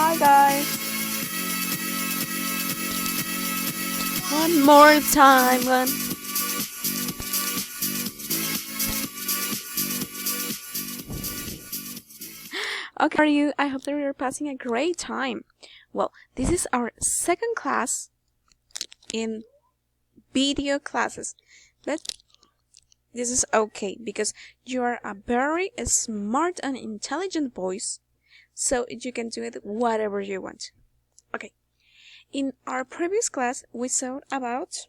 Hi guys. One more time. Okay, how are you? I hope that you're passing a great time. Well, this is our second class in video classes, but this is okay because you are a very smart and intelligent boys, so you can do it whatever you want. Okay. In our previous class, we saw about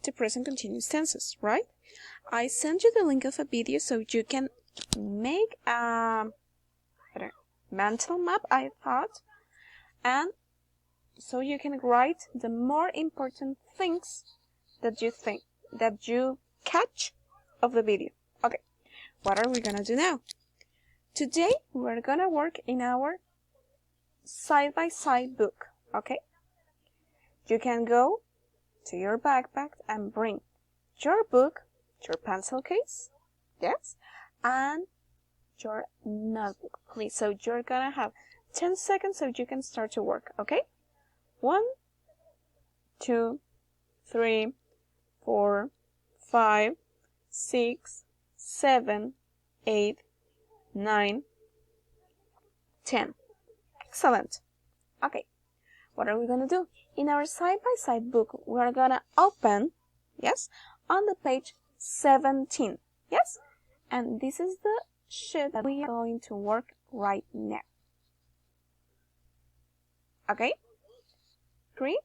the present continuous tenses, right? I sent you the link of a video so you can make a mental map, I thought, and so you can write the more important things that you catch of the video. Okay, what are we gonna do now? Today we're gonna work in our side-by-side book, okay? You can go to your backpack and bring your book, your pencil case, yes, and your notebook, please. So you're gonna have 10 seconds so you can start to work, okay? 1, 2, 3, 4, 5, 6, 7, 8, 9, 10. Excellent. Okay, what are we gonna do? In our side-by-side book, we're gonna open, yes, on the page 17, yes? And this is the sheet that we are going to work right now. Okay? 3,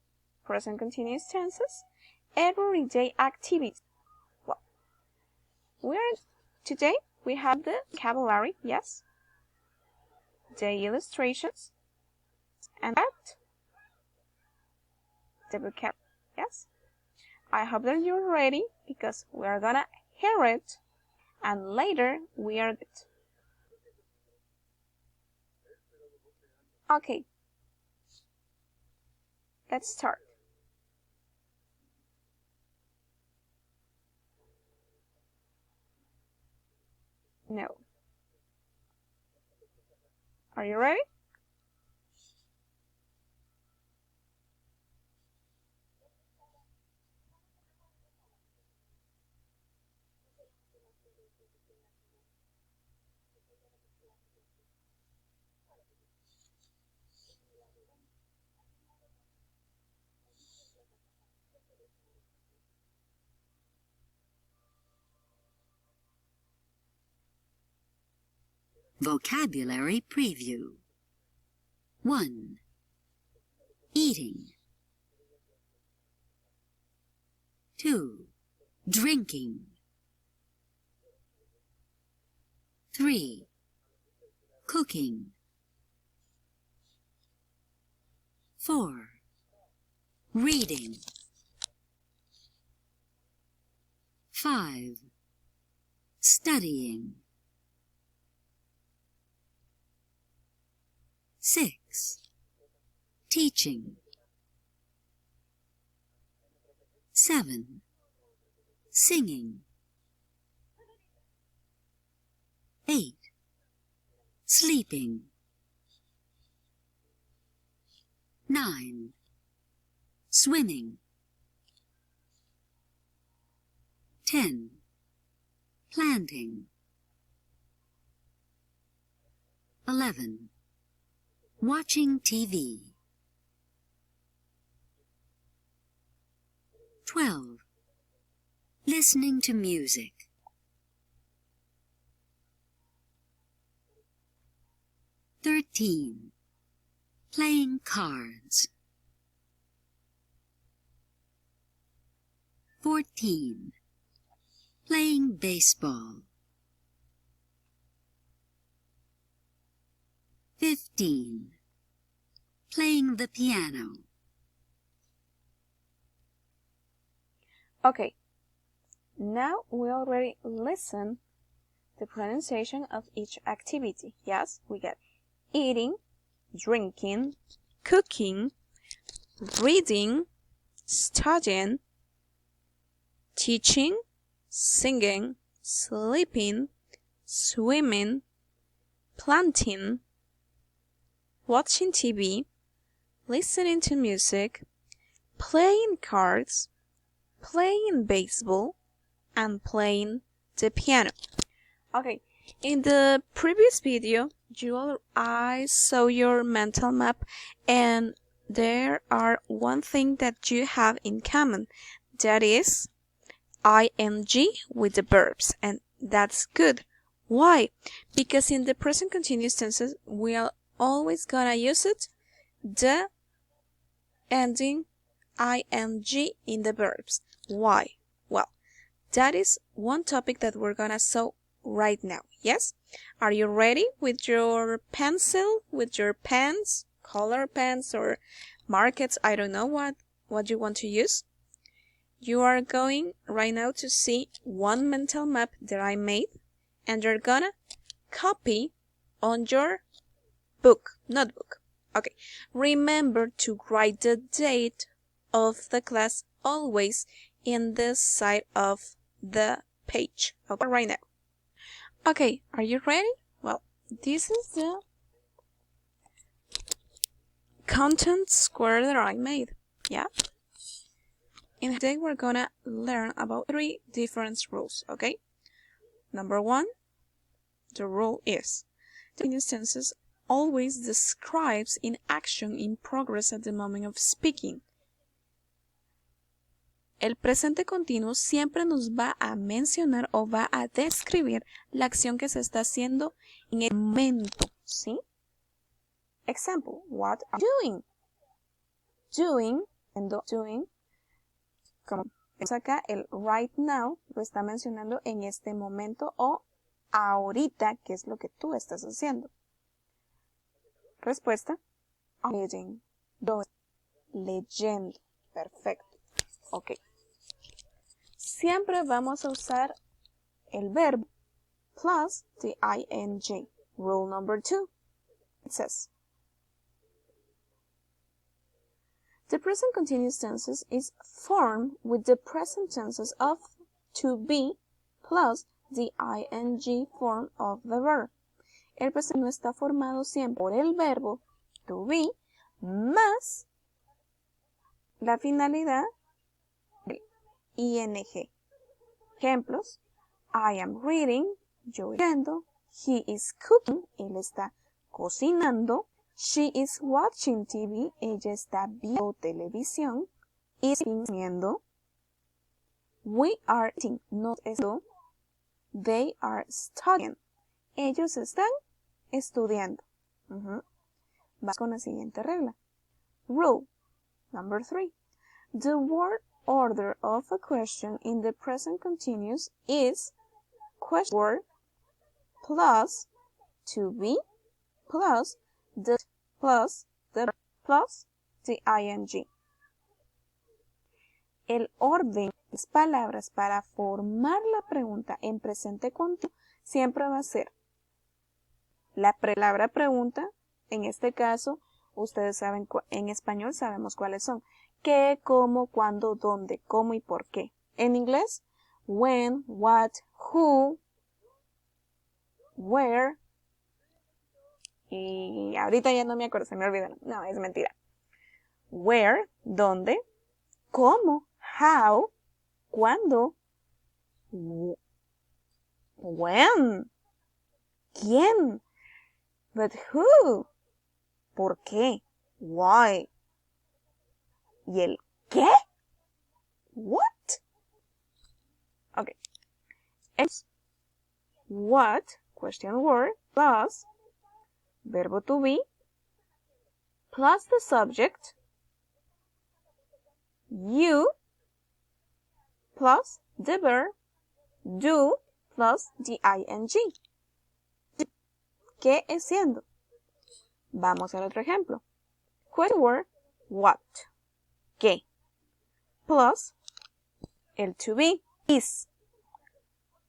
present continuous tenses, everyday activities. Well, today we have the vocabulary, yes, the illustrations, and that the vocabulary, yes. I hope that you're ready because we are gonna hear it and later we are good. Okay, let's start. No. Are you ready? Vocabulary Preview. 1. Eating. 2. Drinking. 3. Cooking. 4. Reading. 5. Studying. 6. Teaching. 7. Singing. 8. Sleeping. 9. Swimming. 10. Planting. 11. Watching TV. 12. Listening to music. 13. Playing cards. 14. Playing baseball. 15. Playing the piano. Okay, now we already listen the pronunciation of each activity. Yes, we get eating, drinking, cooking, reading, studying, teaching, singing, sleeping, swimming, planting, watching TV, listening to music, playing cards, playing baseball, and playing the piano. Okay, in the previous video, I saw your mental map, and there are one thing that you have in common. That is ing with the verbs, and that's good. Why? Because in the present continuous tenses, we are always gonna use it, the ending ing in the verbs. Why? Well, that is one topic that we're gonna solve right now. Yes? Are you ready with your pencil, with your pens, color pens or markers? I don't know what you want to use. You are going right now to see one mental map that I made, and you're gonna copy on your notebook. Okay, remember to write the date of the class always in the side of the page. Okay, right now. Okay, are you ready? Well, this is the content square that I made. Yeah? And today we're gonna learn about 3 different rules, okay? Number 1, the rule is the continuous tenses always describes in action in progress at the moment of speaking. El presente continuo siempre nos va a mencionar o va a describir la acción que se está haciendo en el momento, ¿sí? Example, what are you doing? Doing, como vemos acá, el right now lo está mencionando en este momento o ahorita, que es lo que tú estás haciendo. Respuesta, reading, leyendo. Perfecto. Ok. Siempre vamos a usar el verbo plus the ing. Rule number 2. It says, the present continuous tenses is formed with the present tenses of to be plus the ing form of the verb. El presente no está formado siempre por el verbo to be más la finalidad del ing. Ejemplos: I am reading, yo leyendo, he is cooking, él está cocinando, she is watching TV, ella está viendo televisión, is comiendo, we are eating, not esto, they are studying, ellos están estudiando. Vamos con la siguiente regla. Rule number 3. The word order of a question in the present continuous is question word plus to be plus the ing. El orden de las palabras para formar la pregunta en presente continuo siempre va a ser la palabra pregunta. En este caso, ustedes saben, en español sabemos cuáles son. ¿Qué, cómo, cuándo, dónde, cómo y por qué? En inglés, when, what, who, where. Y ahorita ya no me acuerdo, se me olvidaron. No, es mentira. Where, dónde, cómo, how, cuándo, when, quién, but who, por qué, why. ¿Y el qué? What? Okay. Es what, question word, plus verbo to be, plus the subject, you, plus the verb, do, plus the ing. ¿Qué es siendo? Vamos al otro ejemplo. Question word, what? ¿Qué? Plus el to be, is,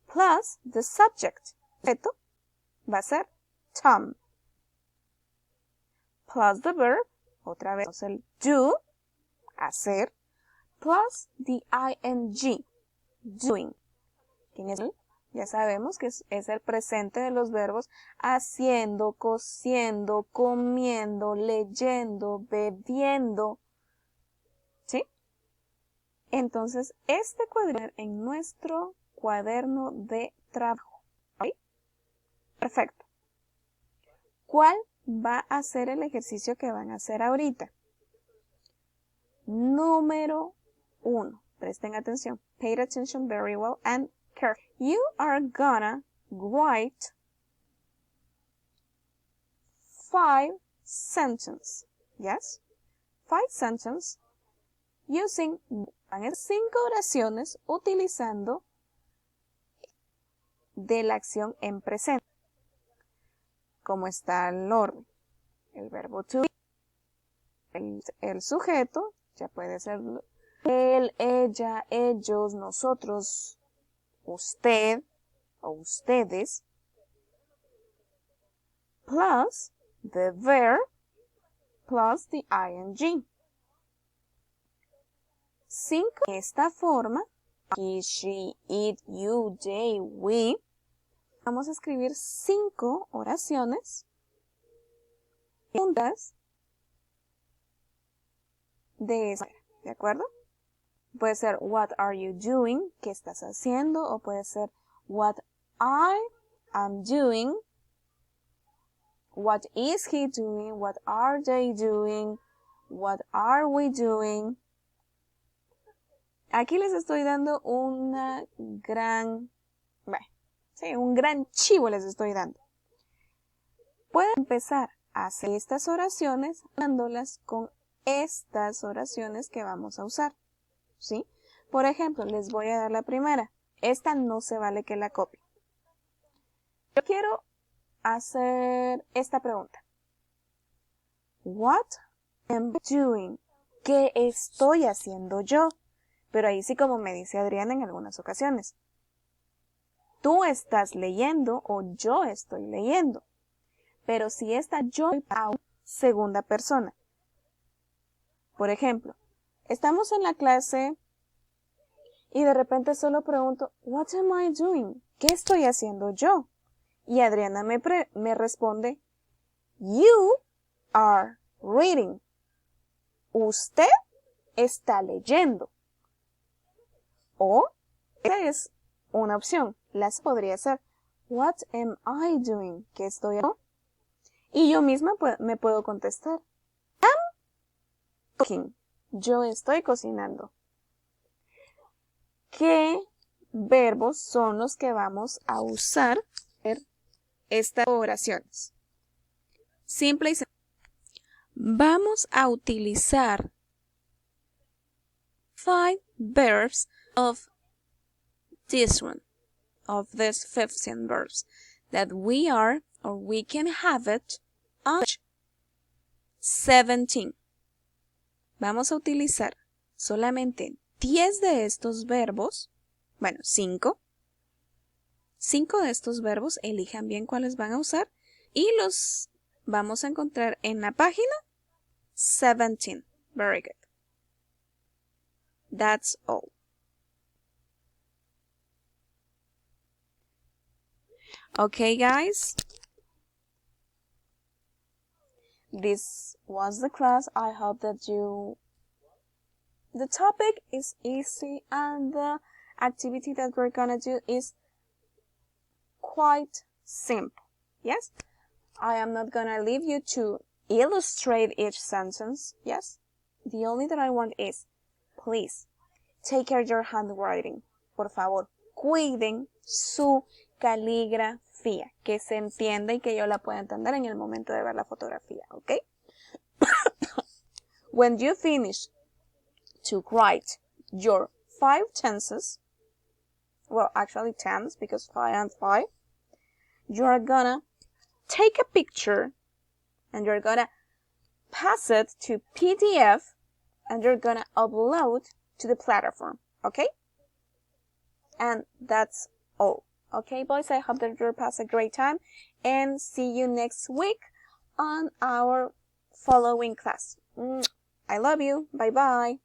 plus the subject. Esto va a ser Tom. Plus the verb, otra vez el do, hacer, plus the ing, doing. ¿Quién es él? Ya sabemos que es el presente de los verbos haciendo, cociendo, comiendo, leyendo, bebiendo. ¿Sí? Entonces, este cuaderno en nuestro cuaderno de trabajo. ¿Ok? Perfecto. ¿Cuál va a ser el ejercicio que van a hacer ahorita? Número 1. Presten atención. Pay attention very well and careful. You are gonna write 5 sentences. Yes? 5 sentences using 5 oraciones utilizando de la acción en presente. Como está el orden. El verbo to be. El sujeto, ya puede ser él, ella, ellos, nosotros, usted o ustedes, plus the verb, plus the ing. 5 de esta forma, he, she, it, you, they, we, vamos a escribir 5 oraciones juntas de esa manera, ¿de acuerdo? Puede ser what are you doing, ¿qué estás haciendo? O puede ser what I am doing, what is he doing, what are they doing, what are we doing. Aquí les estoy dando un gran chivo les estoy dando. Pueden empezar a hacer estas oraciones dándolas con estas oraciones que vamos a usar. ¿Sí? Por ejemplo, les voy a dar la primera. Esta no se vale que la copien. Yo quiero hacer esta pregunta. What am I doing? ¿Qué estoy haciendo yo? Pero ahí sí, como me dice Adriana en algunas ocasiones. Tú estás leyendo o yo estoy leyendo. Pero si está yo a segunda persona. Por ejemplo, estamos en la clase y de repente solo pregunto, what am I doing? ¿Qué estoy haciendo yo? Y Adriana me responde, you are reading. Usted está leyendo. O, esa es una opción. Las podría ser, what am I doing? ¿Qué estoy haciendo? Y yo misma me puedo contestar, I'm cooking. Yo estoy cocinando. ¿Qué verbos son los que vamos a usar en estas oraciones? Simple y sencillo. Vamos a utilizar 5 verbs of this one, of these 15 verbs, that we are, or we can have it, on 17. Vamos a utilizar solamente 10 de estos verbos, bueno, 5. 5 de estos verbos, elijan bien cuáles van a usar y los vamos a encontrar en la página 17. Very good. That's all. Okay, guys. This was the class. I hope that the topic is easy and the activity that we're gonna do is quite simple. Yes? I am not gonna leave you to illustrate each sentence. Yes? The only that I want is, please, take care of your handwriting. Por favor, cuiden su caligrafía, que se entienda y que yo la pueda entender en el momento de ver la fotografía, ¿ok? When you finish to write your 5 tenses, well, actually 10s, because 5 and 5, you are gonna take a picture and you're gonna pass it to PDF and you're gonna upload to the platform, okay? And that's all. Okay, boys, I hope that you'll pass a great time and see you next week on our following class. I love you. Bye-bye.